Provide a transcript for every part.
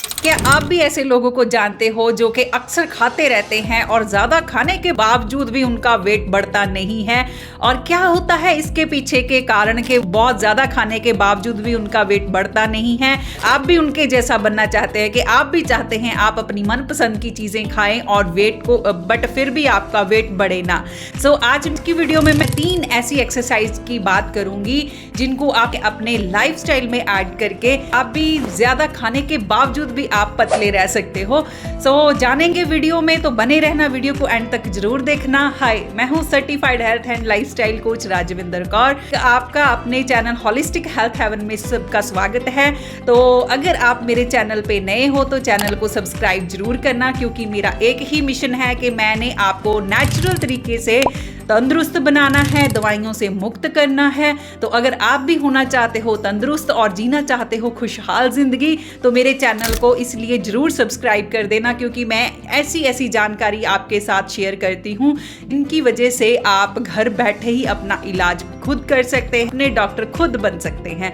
क्या आप भी ऐसे लोगों को जानते हो जो कि अक्सर खाते रहते हैं और ज़्यादा खाने के बावजूद भी उनका वेट बढ़ता नहीं है? और क्या होता है इसके पीछे के कारण कि बहुत ज़्यादा खाने के बावजूद भी उनका वेट बढ़ता नहीं है? आप भी उनके जैसा बनना चाहते हैं कि आप भी चाहते हैं आप अपनी मनपसंद की चीज़ें खाएं और वेट को बट फिर भी आपका वेट बढ़े ना। आज की वीडियो में मैं 3 ऐसी एक्सरसाइज की बात करूंगी जिनको आप अपने लाइफस्टाइल में ऐड करके आप भी ज़्यादा खाने के बावजूद भी आप पतले रह सकते हो। जानेंगे वीडियो में, तो बने रहना, वीडियो को एंड तक जरूर देखना। हाय, मैं हूँ certified health and lifestyle coach Rajvinder Kaur. आपका अपने चैनल होलिस्टिक हेल्थ हेवन में सबका स्वागत है। तो अगर आप मेरे चैनल पे नए हो तो चैनल को सब्सक्राइब जरूर करना, क्योंकि मेरा एक ही मिशन है कि मैंने आपको नेचुरल तरीके से तंदुरुस्त बनाना है, दवाइयों से मुक्त करना है। तो अगर आप भी होना चाहते हो तंदुरुस्त और जीना चाहते हो खुशहाल जिंदगी, तो मेरे चैनल को इसलिए जरूर सब्सक्राइब कर देना, क्योंकि मैं ऐसी जानकारी आपके साथ शेयर करती हूँ जिनकी वजह से आप घर बैठे ही अपना इलाज खुद कर सकते हैं, अपने डॉक्टर खुद बन सकते हैं।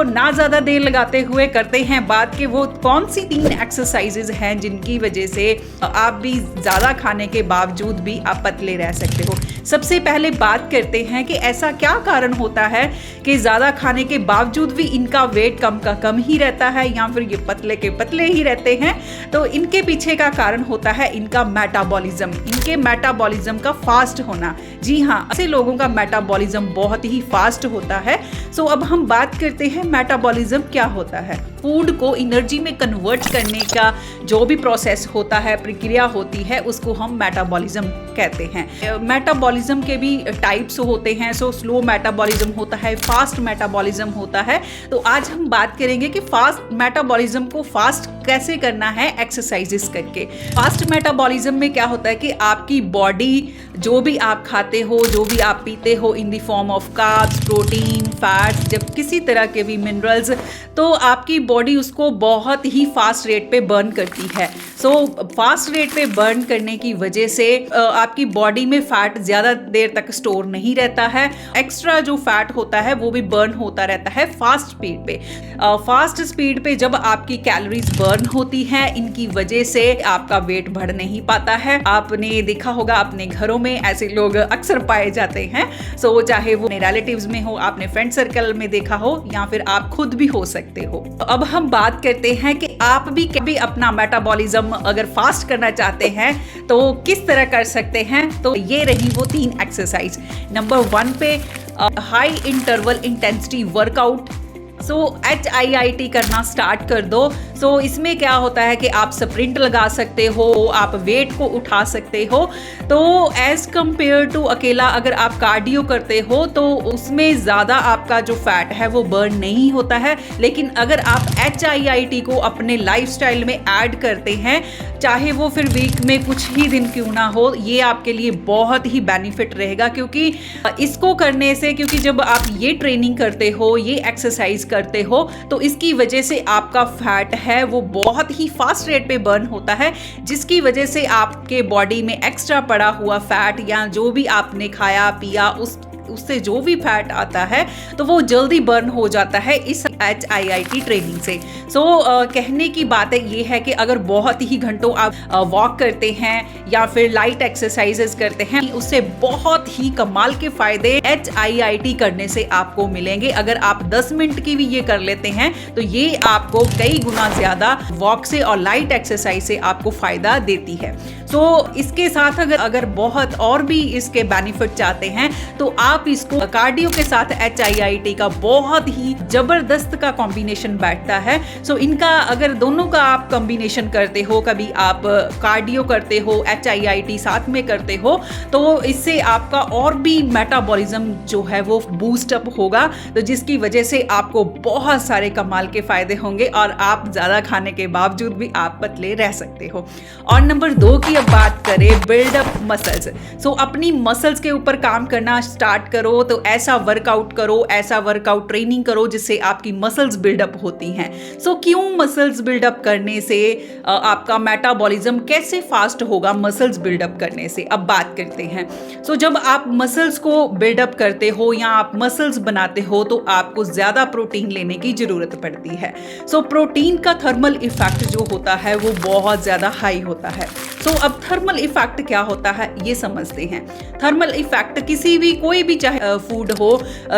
ना ज़्यादा देर लगाते हुए करते हैं बात कि वो कौन सी 3 एक्सरसाइजेज हैं जिनकी वजह से आप भी ज़्यादा खाने के बावजूद भी आप पतले रह सकते हो। सबसे पहले बात करते हैं कि ऐसा क्या कारण होता है कि ज़्यादा खाने के बावजूद भी इनका वेट कम का कम ही रहता है या फिर ये पतले के पतले ही रहते हैं। तो इनके पीछे का कारण होता है इनका मेटाबॉलिज्म, इनके मेटाबॉलिज्म का फास्ट होना। जी हाँ, ऐसे लोगों का मेटाबॉलिज्म बहुत ही फास्ट होता है। अब हम बात करते हैं मेटाबॉलिज्म क्या होता है। फूड को एनर्जी में कन्वर्ट करने का जो भी प्रोसेस होता है, प्रक्रिया होती है, उसको हम मेटाबॉलिज्म कहते हैं। मेटाबॉलिज्म के भी टाइप्स होते हैं। स्लो मेटाबॉलिज्म होता है, फास्ट मेटाबॉलिज्म होता है। तो आज हम बात करेंगे कि फास्ट मेटाबॉलिज्म को फास्ट कैसे करना है एक्सरसाइजेस करके। फास्ट मेटाबॉलिज्म में क्या होता है कि आपकी बॉडी जो भी आप खाते हो, जो भी आप पीते हो in the form of carbs, protein, fats, जब किसी तरह के भी मिनरल्स, तो आपकी बॉडी उसको बहुत ही फास्ट रेट पे बर्न करती है। फास्ट रेट पे बर्न करने की वजह से आपकी बॉडी में फैट ज़्यादा देर तक स्टोर नहीं रहता है। एक्स्ट्रा जो फैट होता है वो भी बर्न होता रहता है फास्ट स्पीड पे। फास्ट स्पीड पे जब आपकी कैलोरीज बर्न होती हैं, इनकी वजह से आपका वेट बढ़ नहीं पाता है। आपने देखा होगा अपने घरों में ऐसे लोग अक्सर पाए जाते हैं। चाहे वो अपने रिलेटिव्स में हो, आपने फ्रेंड सर्कल में देखा हो, या फिर आप खुद भी हो सकते हो। अब हम बात करते हैं कि आप भी कभी अपना मेटाबॉलिज्म अगर फास्ट करना चाहते हैं तो किस तरह कर सकते हैं। तो ये रही वो 3 एक्सरसाइज। नंबर 1 पे high interval intensity workout. HIIT करना स्टार्ट कर दो। इसमें क्या होता है कि आप स्प्रिंट लगा सकते हो, आप वेट को उठा सकते हो। तो एज कंपेयर टू अकेला अगर आप कार्डियो करते हो तो उसमें ज़्यादा आपका जो फैट है वो बर्न नहीं होता है। लेकिन अगर आप HIIT को अपने लाइफस्टाइल में ऐड करते हैं, चाहे वो फिर वीक में कुछ ही दिन क्यों ना हो, ये आपके लिए बहुत ही बेनिफिट रहेगा। क्योंकि इसको करने से, क्योंकि जब आप ये ट्रेनिंग करते हो, ये एक्सरसाइज करते हो, तो इसकी वजह से आपका फैट है वो बहुत ही फास्ट रेट पे बर्न होता है, जिसकी वजह से आपके बॉडी में एक्स्ट्रा पड़ा हुआ फैट या जो भी आपने खाया पिया उससे जो भी फैट आता है तो वो जल्दी बर्न हो जाता है इस HIIT ट्रेनिंग से। कहने की बात ये है कि अगर बहुत ही घंटों आप वॉक करते हैं या फिर लाइट एक्सरसाइजेस करते हैं, उससे बहुत ही कमाल के फायदे HIIT करने से आपको मिलेंगे। अगर आप 10 मिनट की भी ये कर लेते हैं तो ये आपको कई गुना ज्यादा वॉक से और लाइट एक्सरसाइज से आपको फायदा देती है। इसके साथ अगर बहुत और भी इसके बेनिफिट चाहते हैं तो आप इसको कार्डियो के साथ HIIT का बहुत ही जबरदस्त का कॉम्बिनेशन बैठता है। इनका अगर दोनों का आप कॉम्बिनेशन करते हो, कभी आप कार्डियो करते हो, HIIT साथ में करते हो, तो इससे आपका और भी मेटाबॉलिज्म जो है वो बूस्ट अप होगा, तो जिसकी वजह से आपको बहुत सारे कमाल के फायदे होंगे और आप ज़्यादा खाने के बावजूद भी आप पतले रह सकते हो। और नंबर 2 की अब बात करें बिल्डअप मसल्स। सो अपनी मसल्स के ऊपर काम करना स्टार्ट करो, तो ऐसा वर्कआउट करो, ऐसा वर्कआउट ट्रेनिंग करो जिससे आपकी मसल्स बिल्डअप होती हैं। सो क्यों मसल्स बिल्डअप करने से आपका मेटाबॉलिज्म कैसे फास्ट होगा मसल्स बिल्डअप करने से, अब बात करते हैं। सो जब आप मसल्स को बिल्डअप करते हो या आप मसल्स बनाते हो तो आपको ज़्यादा प्रोटीन लेने की ज़रूरत पड़ती है। सो प्रोटीन का थर्मल इफेक्ट जो होता है वो बहुत ज़्यादा हाई होता है। सो अब थर्मल इफेक्ट क्या होता है ये समझते हैं। थर्मल इफेक्ट किसी भी कोई भी चाहे फूड हो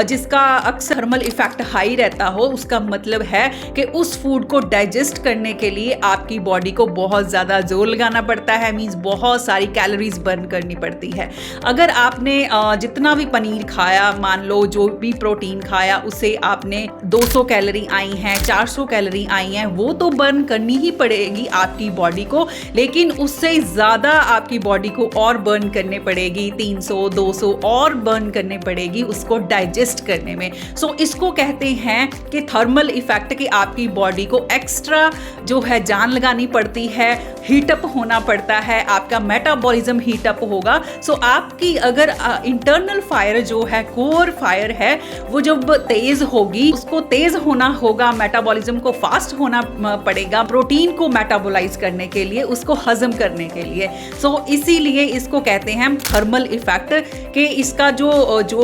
जिसका अक्सर थर्मल इफेक्ट हाई रहता हो, उसका मतलब है कि उस फूड को डाइजेस्ट करने के लिए आपकी बॉडी को बहुत ज़्यादा जोर लगाना पड़ता है, मींस बहुत सारी कैलोरीज बर्न करनी पड़ती है। अगर आपने जितना भी पनीर खाया, मान लो जो भी प्रोटीन खाया, उससे आपने 200 कैलोरी आई हैं, 400 कैलोरी आई हैं, वो तो बर्न करनी ही पड़ेगी आपकी बॉडी को, लेकिन उससे ज़्यादा आपकी बॉडी को और बर्न करने पड़ेगी, 300 200 और बर्न करने पड़ेगी उसको डाइजेस्ट करने में। सो इसको कहते हैं कि थर्मल इफेक्ट, कि आपकी बॉडी को एक्स्ट्रा जो है जान लगानी पड़ती है, हीटअप होना पड़ता है, आपका मेटाबॉलिज्म हीटअप होगा। सो आपकी अगर इंटरनल फायर जो है, कोर फायर है, वो जब तेज होगी, उसको तेज होना होगा, मेटाबॉलिज्म को फास्ट होना पड़ेगा प्रोटीन को मेटाबोलाइज करने के लिए, उसको हजम करने के लिए। सो इसीलिए इसको कहते हैं हम थर्मल इफेक्ट, कि इसका जो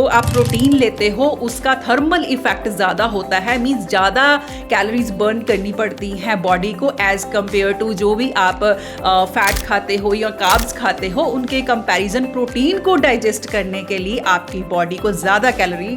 आप प्रोटीन लेते हो उसका थर्मल इफेक्ट ज़्यादा होता है, मींस ज़्यादा कैलोरीज बर्न करनी पड़ती हैं बॉडी को एज कंपेयर टू जो भी आप फैट खाते हो या कार्ब्स खाते हो, उनके कंपैरिजन प्रोटीन को डाइजेस्ट करने के लिए आपकी बॉडी को ज़्यादा कैलोरी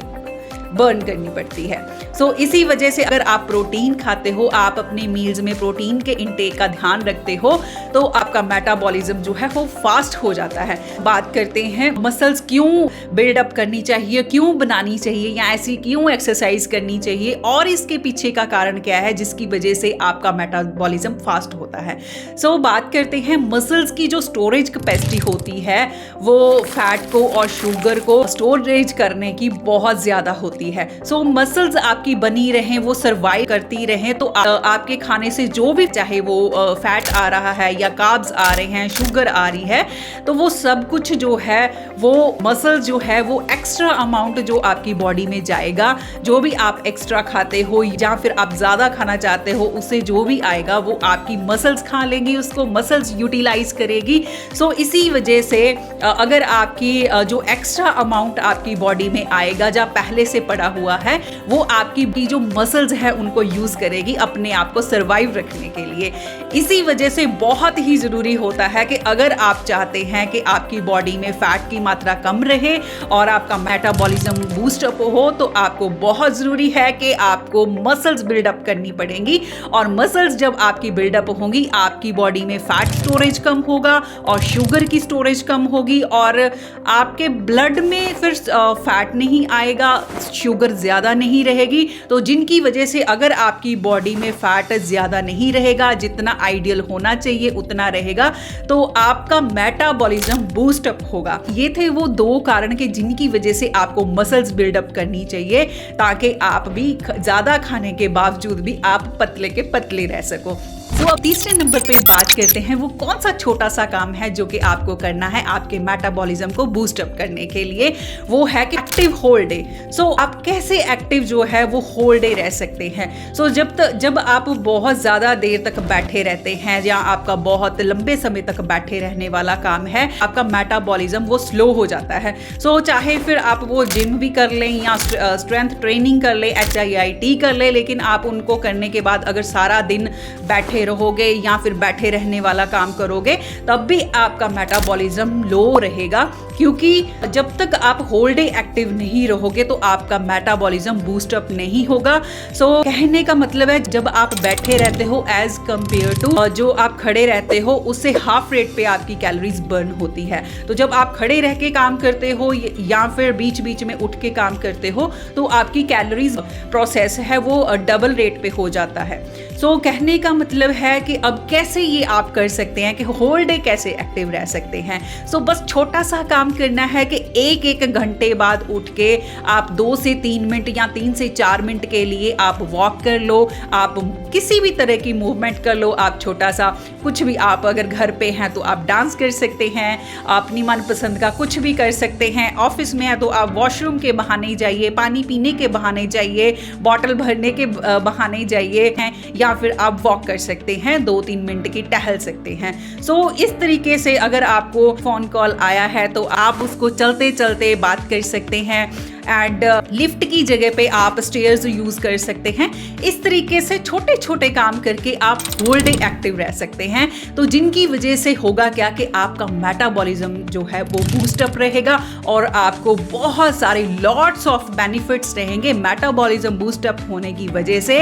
बर्न करनी पड़ती है। सो इसी वजह से अगर आप प्रोटीन खाते हो, आप अपने मील्स में प्रोटीन के इंटेक का ध्यान रखते हो, तो आपका मेटाबॉलिज्म जो है वो फास्ट हो जाता है। बात करते हैं मसल्स क्यों बिल्डअप करनी चाहिए, क्यों बनानी चाहिए, या ऐसी क्यों एक्सरसाइज करनी चाहिए, और इसके पीछे का कारण क्या है जिसकी वजह से आपका मेटाबॉलिज्म फास्ट होता है। सो बात करते हैं मसल्स की जो स्टोरेज कैपेसिटी होती है वो फैट को और शुगर को स्टोरेज करने की बहुत ज़्यादा होती है। सो मसल्स आपकी बनी रहें, वो सर्वाइव करती रहें, तो आपके खाने से जो भी, चाहे वो फैट आ रहा है या कार्ब्स आ रहे हैं, शुगर आ रही है, तो वो सब कुछ जो है वो मसल जो है वो एक्स्ट्रा अमाउंट जो आपकी बॉडी में जाएगा, जो भी आप एक्स्ट्रा खाते हो या फिर आप ज़्यादा खाना चाहते हो, उससे जो भी आएगा वो आपकी मसल्स खा लेंगी, उसको मसल्स यूटिलाइज करेगी। सो इसी वजह से अगर आपकी जो एक्स्ट्रा अमाउंट आपकी बॉडी में आएगा, जहाँ पहले से पड़ा हुआ है, वो आपकी जो मसल्स है उनको यूज करेगी अपने आप को सरवाइव रखने के लिए। इसी वजह से बहुत ही जरूरी होता है कि अगर आप चाहते हैं कि आपकी बॉडी में फैट की मात्रा कम रहे और आपका मेटाबॉलिज्म बूस्ट अप हो, तो आपको बहुत जरूरी है कि आपको मसल्स बिल्डअप करनी पड़ेंगी, और मसल्स जब आपकी बिल्डअप होंगी, आपकी बॉडी में फैट स्टोरेज कम होगा और शुगर की स्टोरेज कम होगी, और आपके ब्लड में फिर फैट नहीं आएगा, शुगर ज़्यादा नहीं रहेगी, तो जिनकी वजह से अगर आपकी बॉडी में फैट ज़्यादा नहीं रहेगा, जितना आइडियल होना चाहिए उतना रहेगा, तो आपका मेटाबॉलिज्म बूस्ट अप होगा। ये थे वो दो कारण के जिनकी वजह से आपको मसल्स बिल्डअप करनी चाहिए, ताकि आप भी ज़्यादा खाने के बावजूद भी आप पतले के पतले रह सको। तो अब तीसरे नंबर पे बात करते हैं वो कौन सा छोटा सा काम है जो कि आपको करना है आपके मेटाबॉलिज्म को बूस्ट अप करने के लिए, वो है कि एक्टिव होल डे। सो आप कैसे एक्टिव जो है वो होल डे रह सकते हैं। सो जब आप बहुत ज़्यादा देर तक बैठे रहते हैं या आपका बहुत लंबे समय तक बैठे रहने वाला काम है, आपका मेटाबॉलिज्म वो स्लो हो जाता है। सो चाहे फिर आप वो जिम भी कर लें या स्ट्रेंथ ट्रेनिंग कर लें, HIIT कर लें, लेकिन आप उनको करने के बाद अगर सारा दिन बैठे रहोगे या फिर बैठे रहने वाला काम करोगे, तब भी आपका मेटाबॉलिज्म लो रहेगा, क्योंकि जब तक आप होल डे एक्टिव नहीं रहोगे तो आपका मेटाबॉलिज्म बूस्ट अप नहीं होगा। सो कहने का मतलब है जब आप बैठे रहते हो एज कंपेयर टू जो आप खड़े रहते हो, उससे हाफ रेट पे आपकी कैलोरीज बर्न होती है। तो जब आप खड़े रह के काम करते हो या फिर बीच बीच में उठ के काम करते हो, तो आपकी कैलोरीज प्रोसेस है वो डबल रेट पे हो जाता है। सो कहने का मतलब है कि अब कैसे ये आप कर सकते हैं कि होल डे कैसे एक्टिव रह सकते हैं। सो बस छोटा सा काम काम करना है कि एक एक घंटे बाद उठ के आप 2 से 3 मिनट या 3 से 4 मिनट के लिए आप वॉक कर लो, आप किसी भी तरह की मूवमेंट कर लो, आप छोटा सा कुछ भी, आप अगर घर पे हैं तो आप डांस कर सकते हैं, अपनी मनपसंद का कुछ भी कर सकते हैं, ऑफिस में है तो आप वॉशरूम के बहाने जाइए, पानी पीने के बहाने जाइए, बॉटल भरने के बहाने जाइए हैं, या फिर आप वॉक कर सकते हैं, 2-3 मिनट की टहल सकते हैं। सो इस तरीके से अगर आपको फोन कॉल आया है तो आप उसको चलते चलते बात कर सकते हैं, एंड लिफ्ट की जगह पे आप स्टेयर्स यूज कर सकते हैं। इस तरीके से छोटे छोटे काम करके आप होल डे एक्टिव रह सकते हैं, तो जिनकी वजह से होगा क्या कि आपका मेटाबॉलिज्म जो है वो बूस्ट अप रहेगा और आपको बहुत सारे लॉट्स ऑफ बेनिफिट्स रहेंगे मेटाबॉलिज्म बूस्ट अप होने की वजह से।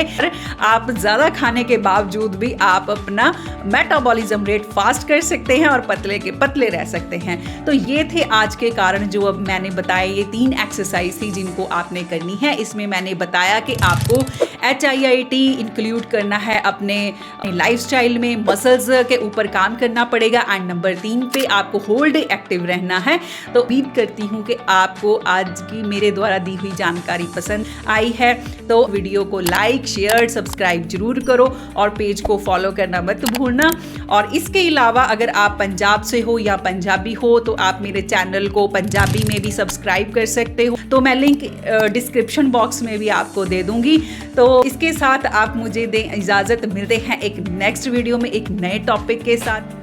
आप ज़्यादा खाने के बावजूद भी आप अपना मेटाबॉलिज्म रेट फास्ट कर सकते हैं और पतले के पतले रह सकते हैं। तो ये थे आज के कारण जो अब मैंने बताए, ये 3 एक्सरसाइज थी जिनको आपने करनी है। इसमें मैंने बताया कि आपको HIIT इंक्लूड करना है अपने लाइफस्टाइल में, मसल्स के ऊपर काम करना पड़ेगा, एंड नंबर 3 पे आपको होल डे एक्टिव रहना है। तो उम्मीद करती हूँ कि आपको आज की मेरे द्वारा दी हुई जानकारी पसंद आई है, तो वीडियो को लाइक, शेयर, सब्सक्राइब जरूर करो और पेज को फॉलो करना मत भूलना। और इसके अलावा अगर आप पंजाब से हो या पंजाबी हो तो आप मेरे चैनल को पंजाबी में भी सब्सक्राइब कर सकते हो, तो मैं लिंक डिस्क्रिप्शन बॉक्स में भी आपको दे दूंगी। तो इसके साथ आप मुझे दें इजाज़त, मिलते हैं एक नेक्स्ट वीडियो में एक नए टॉपिक के साथ।